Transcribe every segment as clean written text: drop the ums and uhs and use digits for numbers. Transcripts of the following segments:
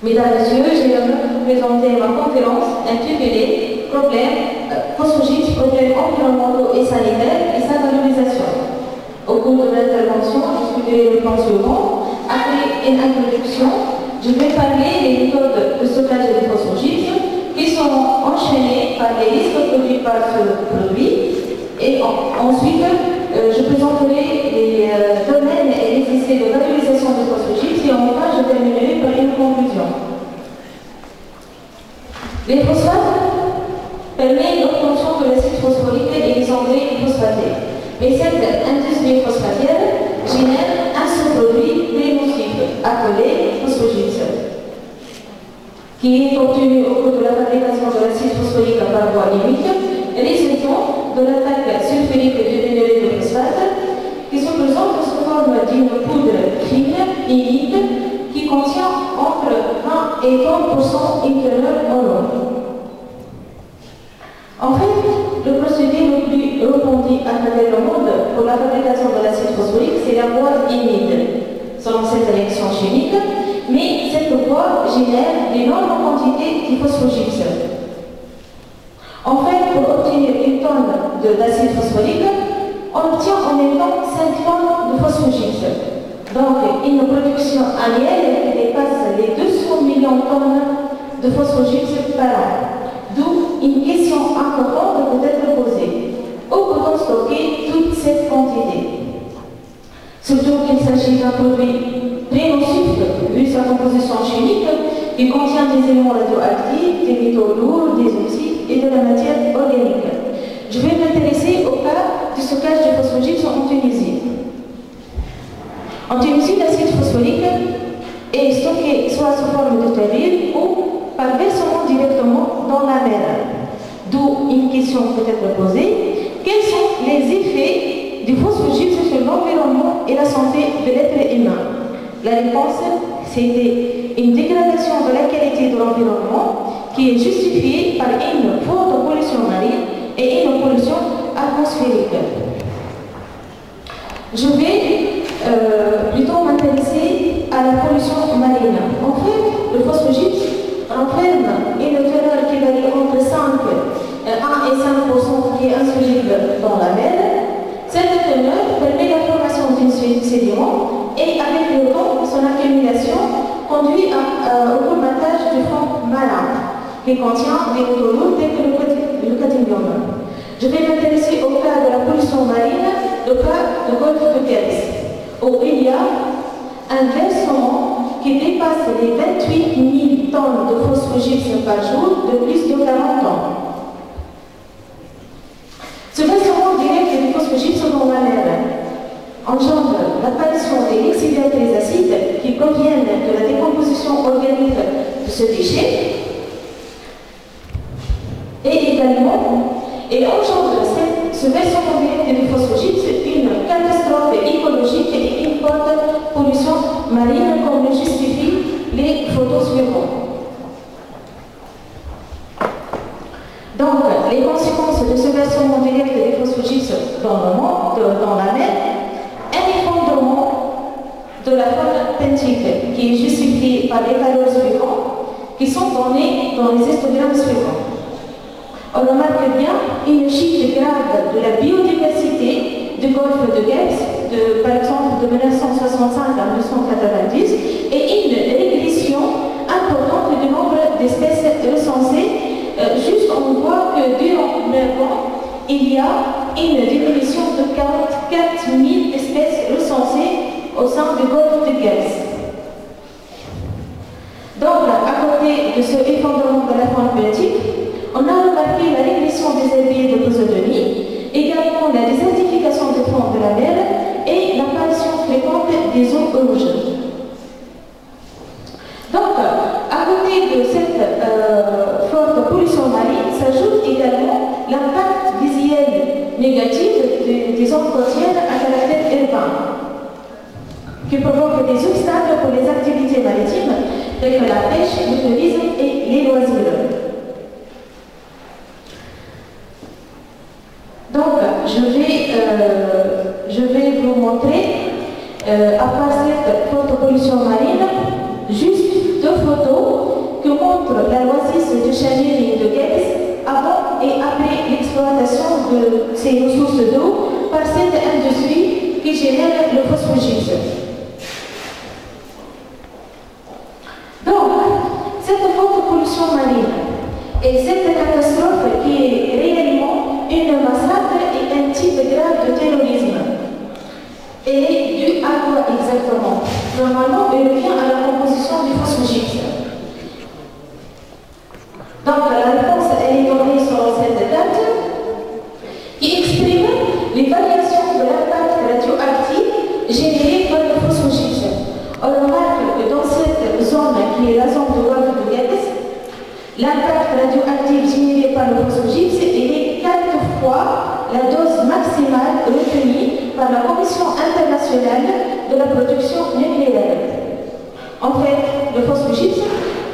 Mesdames et messieurs, j'ai l'honneur de vous présenter ma conférence intitulée Problèmes phosphogites, problèmes environnementaux et sanitaires et sa valorisation. Au cours de l'intervention, je discuterai le plan suivant. Après une introduction, je vais parler des méthodes de stockage des phosphogites qui sont enchaînées par les risques produits par ce produit. Et ensuite, je présenterai les domaines et les essais de valorisation des phosphogites et enfin, je terminerai par une conclusion. Les phosphates permettent l'obtention de l'acide phosphorique et des engrais phosphatés. Mais cette industrie phosphatière génère un sous-produit très nocif appelé phosphogite, qui est obtenu au cours de la fabrication de l'acide phosphorique par voie chimique, résultant de l'attaque sulfurique du minerai de phosphate, qui se présente sous forme d'une poudre fine, humide, qui contient entre 20 et 30% inférieur en eau. En fait, le procédé le plus répandu à travers le monde pour la fabrication de l'acide phosphorique, c'est la voie humide, selon cette réaction chimique, mais cette voie génère d'énormes quantités de phosphogypse. En fait, pour obtenir une tonne d'acide phosphorique, on obtient en même temps 5 tonnes de phosphogypse. Donc, une production annuelle qui dépasse les 200 millions de tonnes de phosphogypse par an. D'où une question importante peut être posée. Où peut-on stocker toute cette quantité? Surtout qu'il s'agit d'un produit très nocif, vu sa composition chimique, qui contient des éléments radioactifs, des métaux lourds, des oxydes et de la matière organique. Je vais m'intéresser au cas du stockage de phosphogypse en Tunisie. En Tunisie, l'acide phosphorique est stocké soit sous forme de terrine ou par versement directement dans la mer. D'où une question peut être posée. Quels sont les effets du phosphogypse sur l'environnement et la santé de l'être humain? La réponse, c'était une dégradation de la qualité de l'environnement qui est justifiée par une forte pollution marine et une pollution atmosphérique. Je vais plutôt m'intéresser à la pollution marine. En fait, le phosphogypse renferme une teneur qui varie entre 1 et 5% qui est insoluble dans la mer. Cette teneur permet la formation d'un sédiment et avec le temps, son accumulation conduit au formatage du fond marin qui contient des métaux lourds tels que le cadmium. Je vais m'intéresser au cas de la pollution marine, le cas du golfe de Guernsey, où il y a un versement qui dépasse les 28 000 tonnes de phosphogypse par jour de plus de 40 ans. Ce versement direct du phosphogypse dans la mer engendre l'apparition des lixiviateurs acides qui proviennent de la décomposition organique de ce déchet et également engendre ce versement direct du phosphogypse une catastrophe écologique et une forte pollution marine comme le justifient les photos suivantes. Donc, les conséquences de ce versement direct des phosphogypse dans le monde, dans la mer, un effondrement de la faune benthique qui est justifié par les valeurs suivantes qui sont données dans les histogrammes suivants. On remarque bien une chute grave de la biodiversité du golfe de Guernsey, par exemple de 1965 à 1990, et une régression importante du nombre d'espèces recensées. Juste on voit que durant 9 ans, il y a une diminution de 44 000 espèces recensées au sein du golfe de Guernsey. Donc, à côté de ce effondrement de la faune benthique, on a remarqué la régression des herbiers de Posidonie, également la désertification des fonds de la mer et l'apparition fréquente des eaux rouges. Donc, à côté de cette forte pollution marine, s'ajoute également l'impact visuel négatif des zones côtières à caractère urbain, qui provoque des obstacles pour les activités maritimes, telles que la pêche, le tourisme et les loisirs. Donc, je vais vous montrer, à part cette forte pollution marine, juste deux photos contre la loi 6 du Chagiri de Guedes avant et après l'exploitation de ces ressources d'eau par cette industrie qui génère le phosphogypse. Donc, cette forte pollution marine et cette catastrophe qui est réellement une massacre et un type grave de terrorisme, elle est due à quoi exactement? Normalement, elle revient à la composition du phosphogypse. Donc, la réponse elle est donnée sur cette carte qui exprime les variations de l'impact radioactif généré par le phosphogypse. On remarque que dans cette zone qui est la zone de golfe de Guedes, l'impact radioactif généré par le phosphogypse est 4 fois la dose maximale retenue par la Commission internationale de la production nucléaire. En fait, le phosphogypse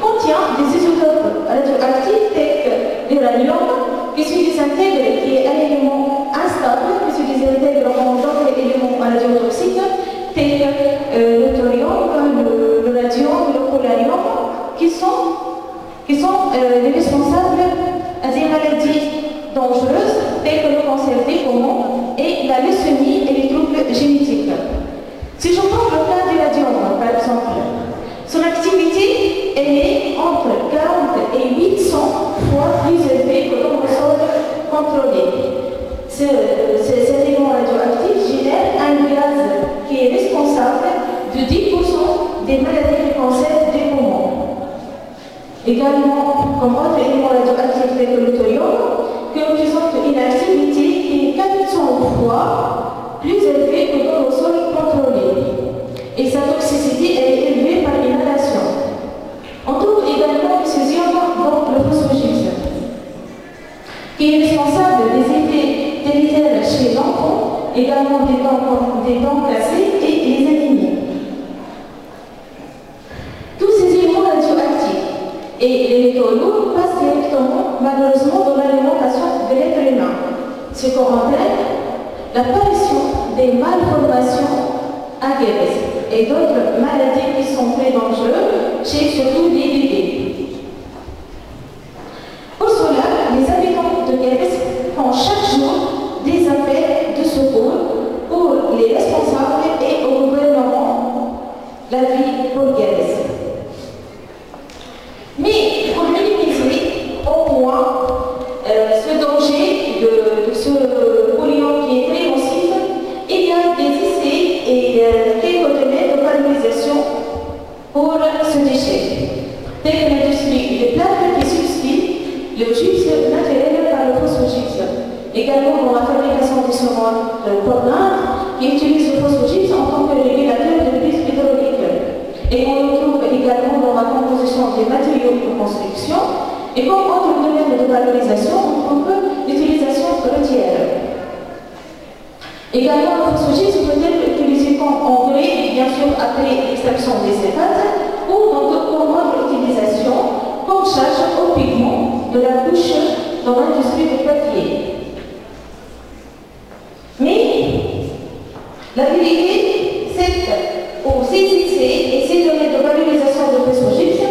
contient des isotopes radioactifs tels que l'uranium, qui se désintègre, qui est un élément instable, qui se désintègre en d'autres éléments radiotoxiques, tels que le thorium, le radium, le polonium, qui sont les responsables des maladies dangereuses, telles que le cancer des poumons et la leucémie et les troubles génétiques. Si je prends le cas du radium, par exemple, son activité est entre 40 et 800 fois plus élevée que dans le sol contrôlé. Cet élément radioactif génère un gaz qui est responsable de 10% des maladies du cancer des poumons. Également, comme autre élément radioactif tel que le thorium, qui représente une activité qui est 400 fois plus élevée que dans le sol contrôlé. Et sa toxicité elle est élevée par l'inhalation. On trouve également le césium dans le phosphogypse, qui est responsable des effets délétères chez l'enfant, également des dents cassées et les anémies. Tous ces éléments radioactifs et les métaux lourds passent directement, malheureusement, dans l'alimentation de l'être humain, ce qu'on entraîne l'apparition des malformations à Guedes et d'autres maladies qui sont très dangereuses chez surtout les bébés. Pour cela, les habitants de Guedes font chaque jour des appels de secours pour les responsables et au gouvernement la vie pour Guedes. Mais pour minimiser au moins ce danger de ce polluant qui est très nocif, il y a des essais et quelques domaines de valorisation pour ce déchet, telle que l'industrie des plaques qui substituent le gypse naturel par le phosphogypse. Également dans la fabrication des semences porcines qui utilisent le phosphogypse en tant que régulateur de prise hydraulique. Et on le trouve également dans la composition des matériaux de construction. Et comme autre domaine de valorisation, on trouve l'utilisation routière. Également, le phosphogypse peut être utilisé comme engrais, bien sûr après l'extraction des cépates, ou dans d'autres utilisations, comme charge au pigment de la couche dans l'industrie du papier. Mais la vérité, c'est que pour ces essais et ces domaines de valorisation de phosphogypse,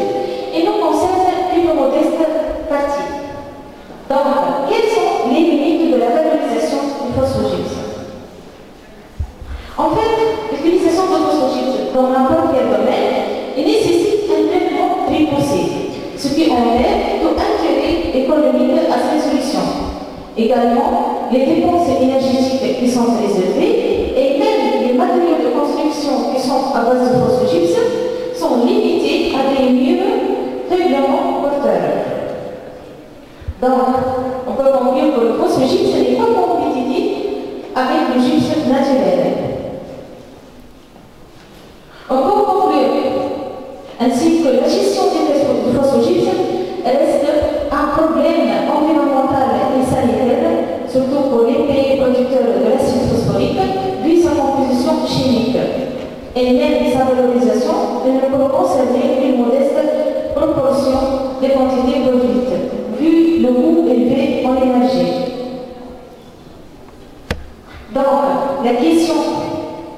ils nous concernent une modeste partie. Donc, quelles sont les limites de la valorisation du phosphogypse? En fait, l'utilisation de phosphogypse dans n'importe quel domaine nécessite un traitement très poussé, ce qui enlève tout intérêt économique à ces solutions. Également, les dépenses énergétiques qui sont très élevées et même les matériaux de construction qui sont à base de phosphogypse sont limités à des lieux faiblement porteurs. Donc, on peut conclure que le phosphogypse n'est pas compétitif avec le gypse naturel. On peut conclure ainsi que la gestion du phosphogypse reste un problème environnemental et sanitaire, surtout pour les pays producteurs de l'acide phosphorique, vu sa composition chimique. Et même sa valorisation ne peut conserver une modeste proportion des quantités produites, vu le coût élevé en énergie. Donc, la question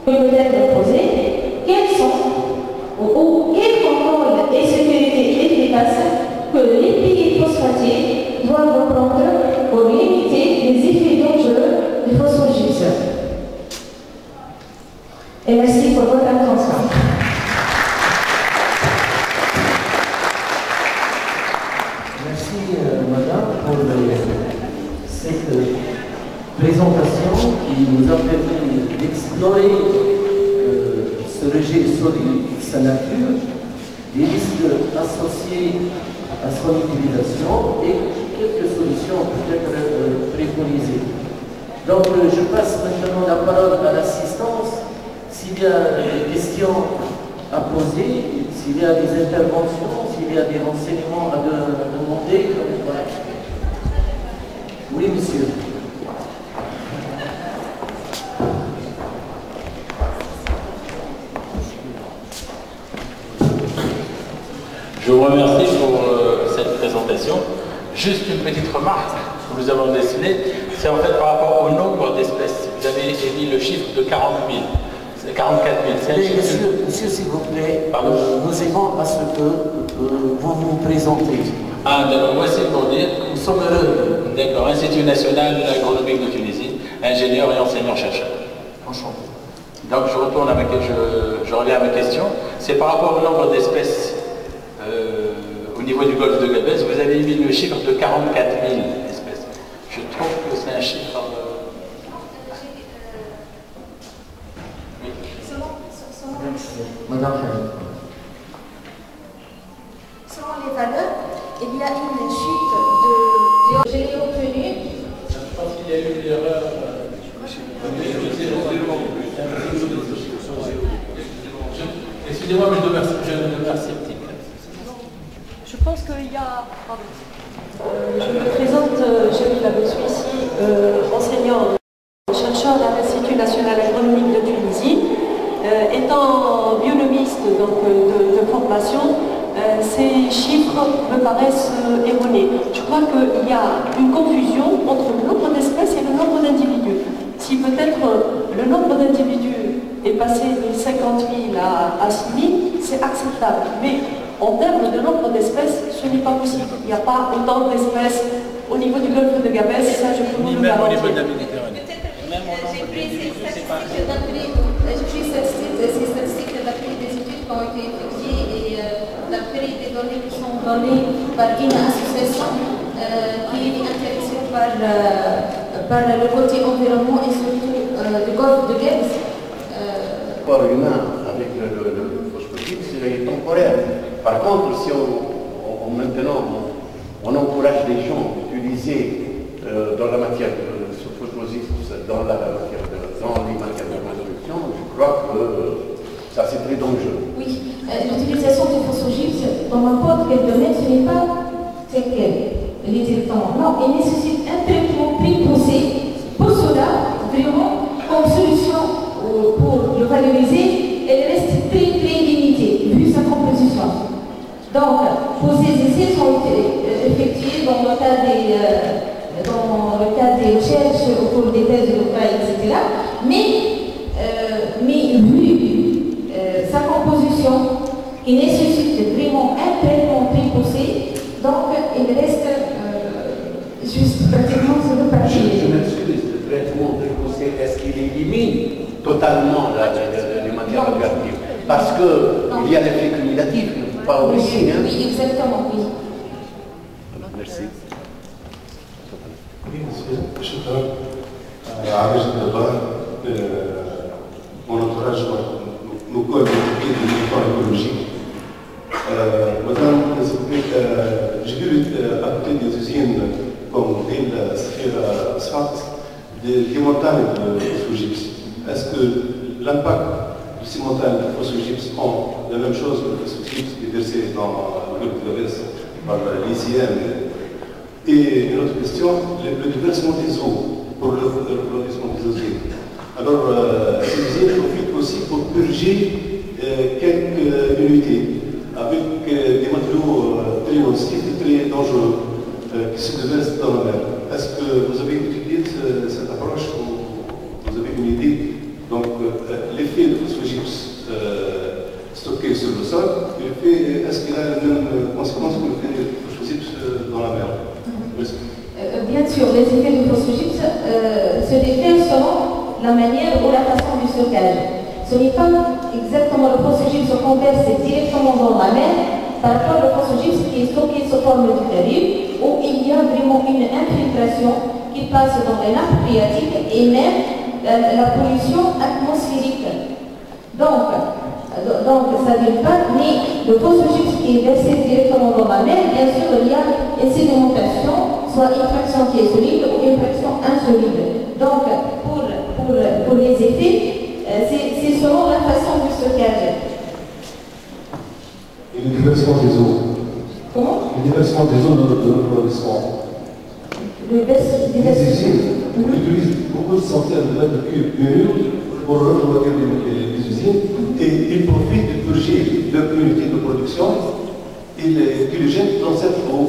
peut être posée, quels sont ou quel contrôle et sécurité efficace que nous a permis d'explorer ce rejet solide, sa nature, les risques associés à son utilisation et quelques solutions peut-être préconisées. Donc je passe maintenant la parole à l'assistance. S'il y a des questions à poser, s'il y a des interventions, s'il y a des renseignements à demander, voilà. Oui, monsieur. Je vous remercie pour cette présentation. Juste une petite remarque que nous avons dessinée, c'est en fait par rapport au nombre d'espèces. Vous avez émis le chiffre de 40 000. C'est 44 000. Monsieur, s'il vous plaît, nous aimons à ce que vous vous présentez. Ah, d'accord. Moi, c'est pour dire. Nous sommes heureux. D'accord. Institut national agronomique de Tunisie, ingénieur et enseignant-chercheur. Enchanté. Donc, je reviens à ma question. C'est par rapport au nombre d'espèces au niveau du golfe de Gabès. Vous avez mis le chiffre de 44 000 espèces. Je trouve que c'est un chiffre. Madame. Selon les valeurs, il y a une chute de... Je l'ai obtenu. Je pense qu'il y a eu une erreur. Excusez-moi, mais je demeure sceptique. Je pense qu'il y a... Je me présente, Jamila Botsou ici, enseignant, chercheur à l'Institut national agronomique de Tunisie. Étant biologiste donc, de formation, ces chiffres me paraissent erronés. Je crois qu'il y a une confusion entre le nombre d'espèces et le nombre d'individus. Si peut-être le nombre d'individus est passé de 50 000 à 6 000, c'est acceptable. Mais en termes de nombre d'espèces, ce n'est pas possible. Il n'y a pas autant d'espèces au niveau du golfe de Gabès, ça je peux vous le garantir. Au niveau de la Méditerranée. J'ai pris ces statistiques d'après des études qui ont été effectuées et d'après des données qui sont données par une association qui est intéressée par le côté environnement et surtout du golfe de Gabès. Le corps humain avec le phosphogype, c'est temporaire. Par contre, si maintenant on encourage les gens à utiliser dans la matière de ce phosphogype, dans les matières de construction, je crois que ça c'est très dangereux. Oui, l'utilisation du phosphogypse dans n'importe quel domaine, ce n'est pas tel quel. Les directement. Non, il nécessite un traitement préposé. Pour cela, vraiment, comme solution pour le valoriser, elle reste très très limitée, vu sa composition. Donc, ces essais sont effectués dans le cas des recherches au cours des thèses de doctorat, etc. Mais vu sa composition, qui nécessite vraiment un traitement préposé, donc il reste juste pratiquement sur le papier. Je m'excuse, le traitement préposé, est-ce qu'il élimine totalement les matières radioactives? Parce qu'il y a l'effet cumulatif, il ne faut pas oublier. Oui, exactement, oui. Merci. Oui, monsieur, شكرا. عامل الدبار mon entourage nous colle de militants écologiques. Madame, j'ai vu à côté des usines comme ville Safira Asfalt, des montagnes de phosphogypse. Est-ce que l'impact de ces montagnes de phosphogypse ont la même chose que le phosphogypse qui est versé dans le golfe de Gabès par l'ICN? Et une autre question, le déversement des eaux pour le refroidissement des usines. Alors, ces usines profitent aussi pour purger quelques unités avec des matériaux très nocifs et très dangereux qui se déversent dans la mer. Est-ce que vous avez étudié cette approche ou vous avez une idée? Donc, l'effet de phosphogypse stocké sur le sol, est-ce qu'il a la même conséquence que l'effet de phosphogypse dans la mer? Bien sûr, les effets du phosphogypse se diffèrent selon la manière ou la façon du stockage. Ce n'est pas exactement le phosphogypse qu'on verse directement dans la mer par rapport au phosphogypse qui est stocké sous forme de chlorure, où il y a vraiment une infiltration qui passe dans les nappes phréatiques et même la pollution atmosphérique. Donc ça n'est pas, mais le phosphogypse qui est versé directement dans la mer, bien sûr, il y a une sédimentation, soit une fraction qui est solide ou une fraction insolide. Donc, pour les effets, c'est selon la façon du stockage. Et le déversement des eaux. Comment? Le déversement des eaux de refroidissement. Les usines utilisent beaucoup de centaines de mètres cubes minutes pour refroidir les usines et ils profitent de purger leur unité de production et les jettent dans cette eau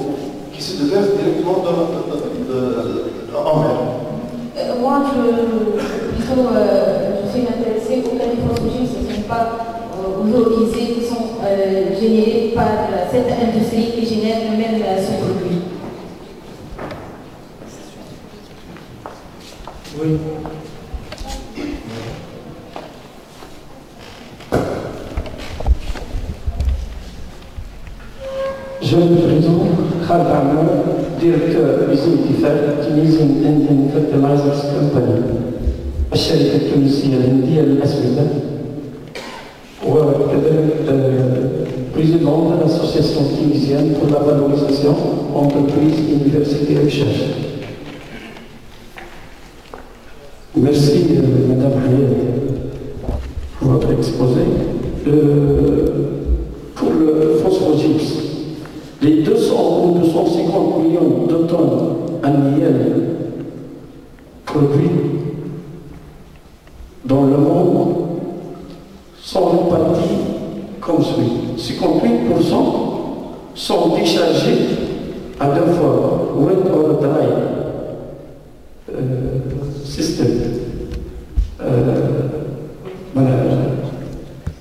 qui se déverse directement en mer. Moi, je suis intéressée au cas des phosphogypses, ce ne sont pas autorisés qui sont générés par cette industrie qui génère même ce produit. Oui. Je me présente Khaled Amar, directeur usine TIFAD, Tunisian Indian Fertilizers Company, الشركة التونسية الهندية للأسمدة، وكذلك président de l'association tunisienne pour la valorisation entreprise université et recherche. Merci Madame Hayed pour votre exposé. Pour le phosphogypse, les 200 ou 250 millions de tonnes annuelles produits dans le monde sont répartis comme suit. 58% sont déchargés à deux fois, wet or dry system,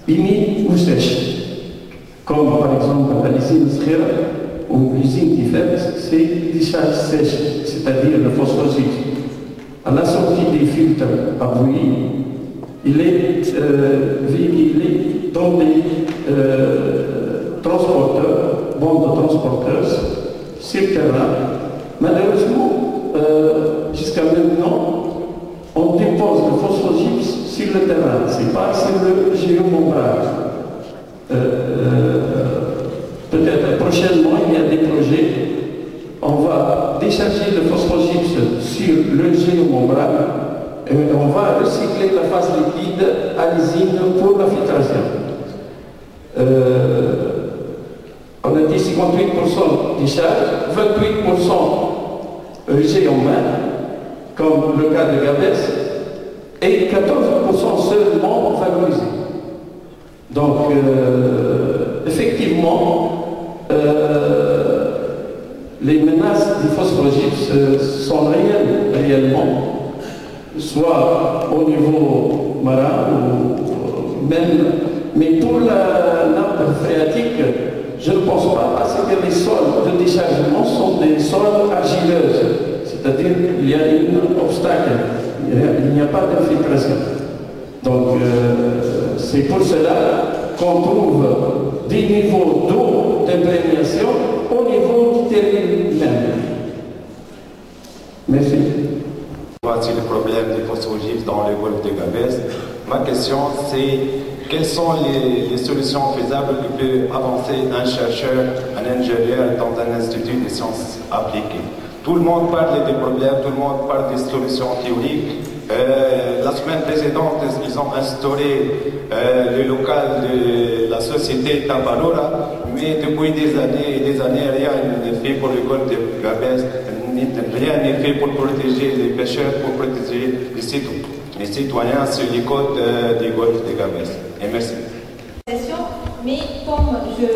humide ou sèche. Comme par exemple à l'usine Skhira ou l'usine TIFAD, c'est décharge sèche, c'est-à-dire le phosphogypse. À la sortie des filtres à bouillir, il est véhiculé dans des transporteurs, bandes de transporteurs sur le terrain. Malheureusement, jusqu'à maintenant, on dépose le phosphogypse sur le terrain, c'est pas sur le géomembrane. Peut-être prochainement, il y a des projets, on va décharger le phosphogypse sur le géomembrane et on va recycler la phase liquide à l'usine pour la filtration. On a dit 58% décharge, 28% rejet en main, comme le cas de Gabès, et 14% seulement valorisé. Donc, effectivement, les menaces du phosphogypse sont réellement, soit au niveau marin ou même, mais pour la nappe phréatique, je ne pense pas parce que les sols de déchargement sont des sols argileuses, c'est-à-dire qu'il y a un obstacle, il n'y a pas d'infiltration. Donc c'est pour cela qu'on trouve des niveaux d'eau d'imprégnation au niveau du territoire même. Merci. Voici le problème des phosphogypses dans le golfe de Gabès. Ma question c'est quelles sont les solutions faisables que peut avancer un chercheur, un ingénieur dans un institut de sciences appliquées. Tout le monde parle des problèmes, tout le monde parle des solutions théoriques. La semaine précédente, ils ont instauré le local de la société Tabalora, mais depuis des années et des années, rien n'est fait pour le golfe de Gabès, rien n'est fait pour protéger les pêcheurs, pour protéger les citoyens sur les côtes du golfe de Gabès. Et merci. Mais comme je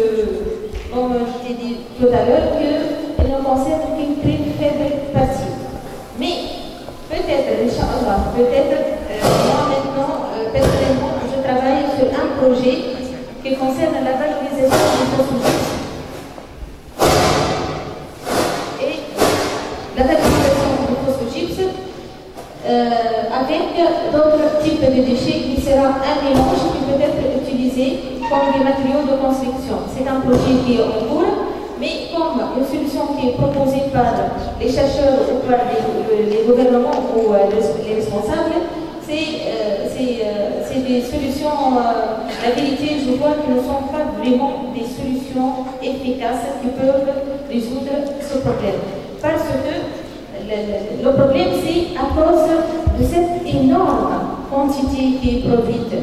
l'ai dit tout à l'heure, qu'elle ne concerne qu'une très faible partie. Mais peut-être, Inch'Allah, moi maintenant, personnellement, je travaille sur un projet qui concerne la valorisation du phosphogypse. Et la valorisation du phosphogypse avec d'autres types de déchets qui sera un mélange qui peut être utilisé comme des matériaux de construction. C'est un projet qui est en cours, mais comme une solution qui est proposée par les chercheurs ou par les gouvernements ou les responsables, c'est des solutions, la vérité, je vois que ne sont pas vraiment des solutions efficaces qui peuvent résoudre ce problème. Parce que le problème, c'est à cause de cette énorme quantité qui est produite.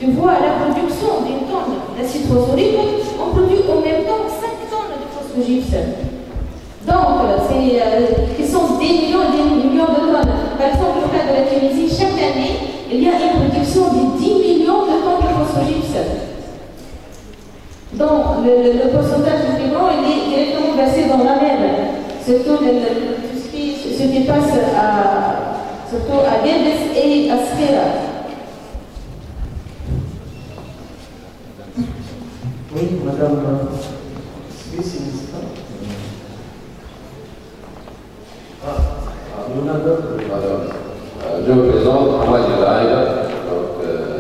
Tu vois, la production d'une tonne d'acide phosphorique, on produit en même temps 5 tonnes de phosphogypse. Donc, qui sont des millions et des millions de tonnes. Par exemple, au cas de la Tunisie, chaque année, il y a une production de 10 millions de tonnes de phosphogypse. Donc, le pourcentage du paiement, il est directement versé dans la mer. Surtout ce qui passe surtout à Guedes et à Sfera. Oui, Madame je me présente Ahmad Ilaïa,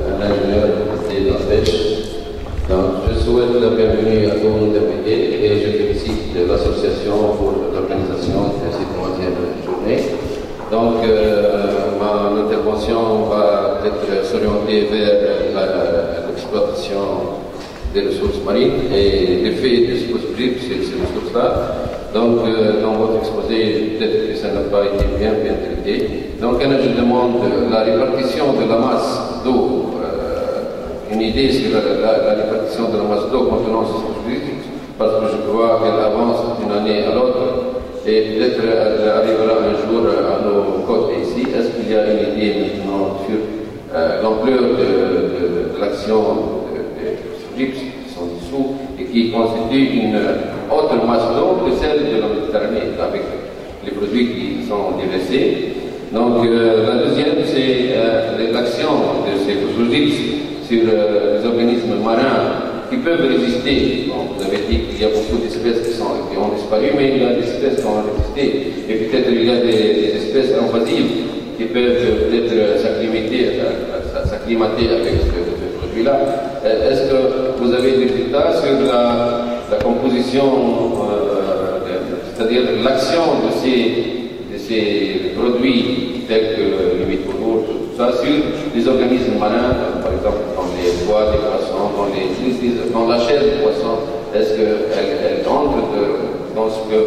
un ingénieur de la pêche. Donc, je souhaite la bienvenue à tous nos invités et je félicite l'association pour l'organisation de cette 3e journée. Donc, ma intervention va être s'orienter vers l'exploitation des ressources marines et l'effet de ce possible sur ces ressources-là. Donc, dans votre exposé, peut-être que ça n'a pas été bien traité. Donc, je demande la répartition de la masse d'eau, une idée sur la répartition de la masse d'eau contenant ce possible, parce que je crois qu'elle avance d'une année à l'autre et peut-être elle arrivera un jour à nos côtes ici. Est-ce qu'il y a une idée maintenant sur l'ampleur de l'action des SWIPS qui sont dissous et qui constituent une autre masse d'eau que celle de la Méditerranée avec les produits qui sont déversés. Donc la deuxième, c'est l'action de ces SWIPS sur les organismes marins qui peuvent résister. Bon, vous avez dit qu'il y a beaucoup d'espèces qui ont disparu, mais il y a des espèces qui ont résisté. Et peut-être il y a des espèces invasives qui peuvent peut-être s'acclimater avec ce produit-là. Est-ce que vous avez des résultats sur la composition, c'est-à-dire l'action de ces produits tels que le métaux, tout ça, sur les organismes marins, par exemple dans les bois des poissons, dans la chair des poissons, est-ce qu'elle entre dans ce que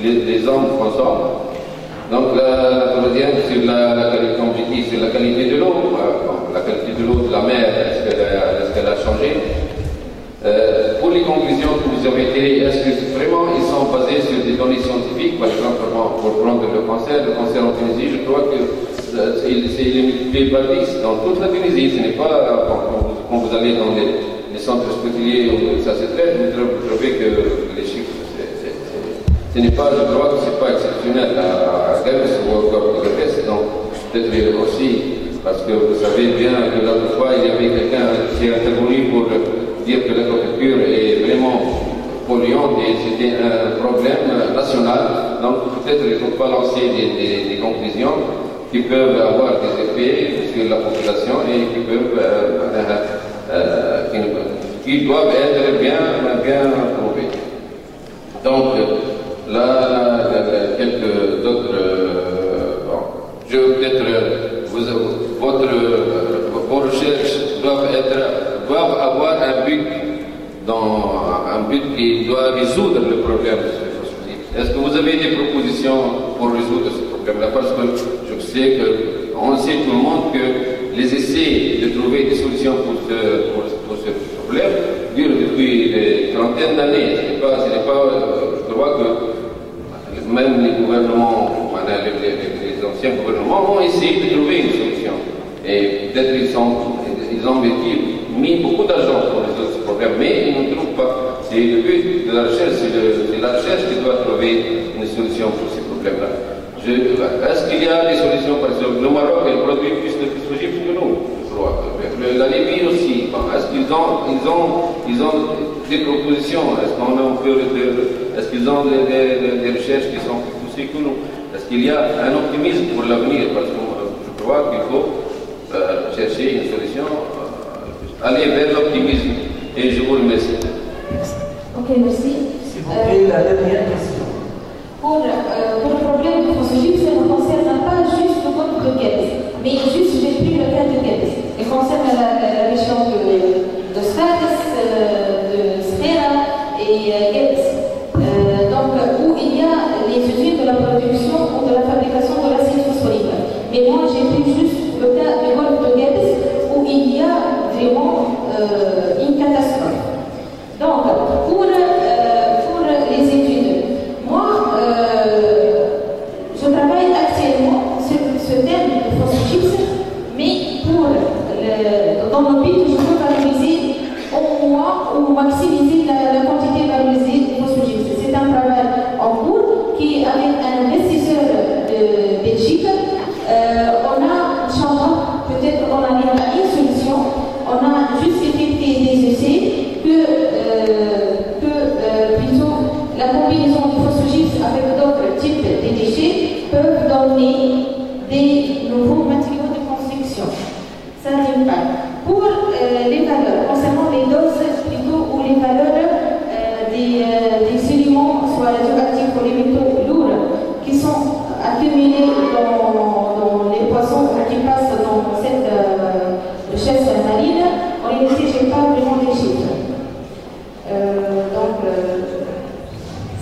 les hommes consomment? Donc la troisième, sur comme je dis, sur la qualité de l'eau, la qualité de l'eau de la mer, est-ce qu'elle a changé? Pour les conclusions que vous avez tirées, est-ce que vraiment ils sont basés sur des données scientifiques? Par exemple, pour prendre le cancer en Tunisie, je crois que c'est multiplié par 10 dans toute la Tunisie. Ce n'est pas quand vous allez dans les centres hospitaliers où ça se traite, vous trouvez que les chiffres, ce n'est pas, je crois que ce n'est pas exceptionnel à Guedes ou au Guedes. Donc peut-être aussi, parce que vous savez bien que l'autre fois il y avait quelqu'un qui est intervenu pour dire que l'agriculture est vraiment polluante et c'était un problème national. Donc peut-être il ne faut pas lancer des conclusions qui peuvent avoir des effets sur la population et qui peuvent qui doivent être bien prouvés. Donc là, quelques autres je peut-être vos recherches doivent avoir un but qui doit résoudre le problème de ce phosphogypse. Est-ce que vous avez des propositions pour résoudre ce problème-là? Parce que je sais on sait tout le monde que les essais de trouver des solutions pour ce problème durent depuis des trentaines d'années. Je crois que même les gouvernements, les anciens gouvernements ont essayé de trouver une solution. Et peut-être ils ont mis beaucoup d'argent pour résoudre ce problème, mais ils ne trouvent pas. C'est le but de la recherche, c'est la recherche qui doit trouver une solution pour ces problèmes-là. Est-ce qu'il y a des solutions? Par exemple, le Maroc produit plus de phosphogypse que nous, je crois. La Libye aussi. Est-ce qu'ils ont des propositions? Est-ce qu'ils ont des recherches qui sont plus poussées que nous? Est-ce qu'il y a un optimisme pour l'avenir? Parce que je crois qu'il faut chercher une solution, aller vers l'optimisme. Et je vous remercie. Ok, merci. S'il vous plaît, la dernière question. Pour le problème du phosphogypse, ça ne concerne pas juste le compte de Guedes, mais juste j'ai pris phosphogypse avec d'autres types de déchets peuvent donner des nouveaux matériaux de construction. Ça d'une part. Pour les valeurs, concernant les doses plutôt ou les valeurs des sédiments, soit radioactifs ou les métaux lourds, qui sont accumulés dans les poissons qui passent dans cette chasse marine, en réalité, je n'ai pas vraiment des chiffres.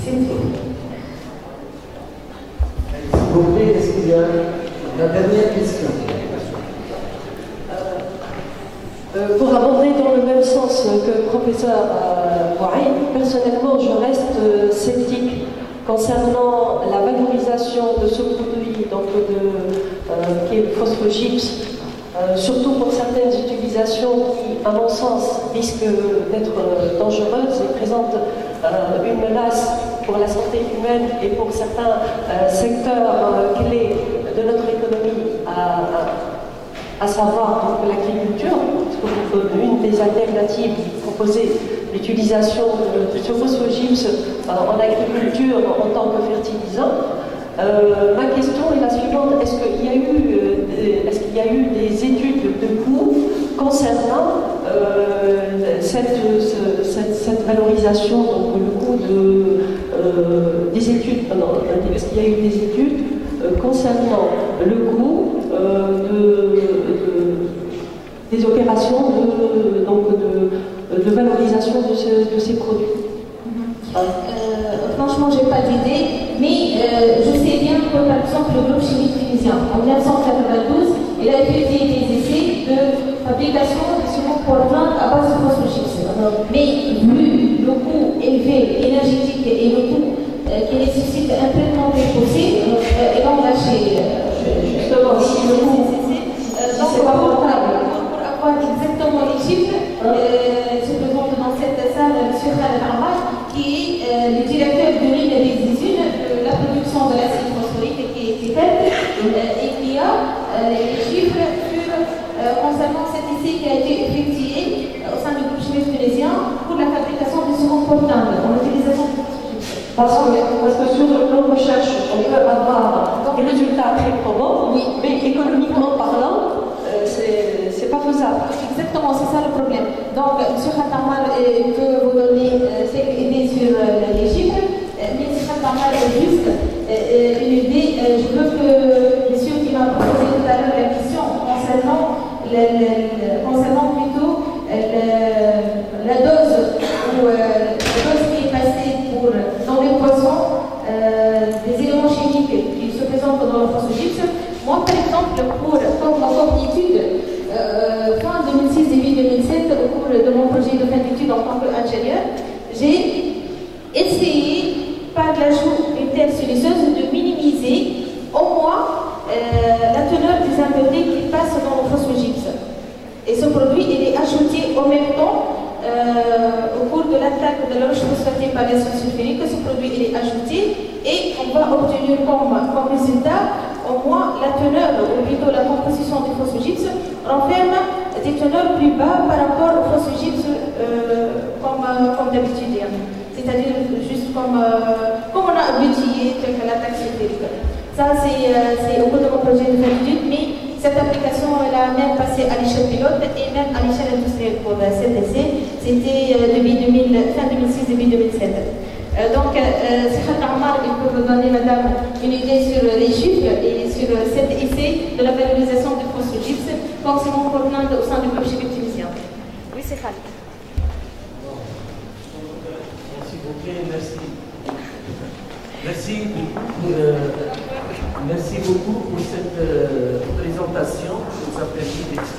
C'est tout. S'il vous plaît, est-ce qu'il y a la dernière question? Pour aborder dans le même sens que le professeur Waïd, personnellement, je reste sceptique concernant la valorisation de ce produit, donc qui est le phosphogypse, surtout pour certaines utilisations qui, à mon sens, risquent d'être dangereuses et présentent une menace pour la santé humaine et pour certains secteurs clés de notre économie, à savoir l'agriculture. Une des alternatives proposées, l'utilisation de ce phosphogypse en agriculture en tant que fertilisant. Ma question est la suivante: est-ce qu'il y a eu des études de coût concernant cette valorisation, donc le coût des études, est-ce qu'il y a eu des études concernant le coût des opérations de valorisation de ces produits? Franchement, je n'ai pas d'idée, mais je sais bien que, par exemple, le groupe chimique tunisien, en 1992, il a effectué des essais de fabrication de ciment Portland à base de phosphogypse. Mais vu le coût élevé, énergétique et le coût qui nécessite un traitement préposé, et donc là, justement, si le coût, c'est pas rentable. Pour avoir exactement les chiffres, se présente dans cette salle M. Khaled Ammar, qui est le directeur de l'une des usines de la production de l'acide phosphorique qui est faite et qui a les chiffres concernant cet essai qui a été effectué au sein du groupe chimique tunisien pour la fabrication du ciment Portland en utilisation de phosphogypse. Parce que sur le plan de recherche, on peut avoir des résultats très probants, oui, mais économiquement parlant, c'est pas faisable. Exactement, c'est ça le problème. Donc, M. Khatamar peut vous donner cette idée sur les chiffres, mais M. Khatamar a juste une idée. Je veux que monsieur qui m'a posé tout à l'heure la question concernant plutôt la dose qui est passée dans les poissons, des éléments chimiques qui se présentent dans le phosphogypse. Moi, par exemple, comme étude, fin 2006, début 2007, au cours de mon projet de fin d'études en tant qu'ingénieur, j'ai essayé, par l'ajout d'une telle solution, de minimiser au moins la teneur des impuretés qui passent dans le phosphogypse. Et ce produit, il est ajouté en même temps, au cours de l'attaque de la roche phosphatée par l'acide sulfurique, ce produit il est ajouté et on va obtenir comme résultat au moins la teneur, ou plutôt la composition du phosphogypse renferme des teneurs plus bas par rapport au phosphogypse comme d'habitude. C'est-à-dire juste comme on a habitué avec l'attaque sulfurique. Ça c'est au cours de mon projet de fin d'études, mais cette application elle a même passé à l'échelle pilote et même à l'échelle industrielle pour cet essai. C'était fin 2006, début 2007. Donc, Khaled Ammar, il peut vous donner, madame, une idée sur les chiffres et sur cet essai de la valorisation du phosphogypse comme ciment Portland au sein du groupe chimique tunisien. Oui, c'est Khaled. S'il vous plaît, merci. Merci beaucoup pour cette présentation qui nous a permis d'expliquer.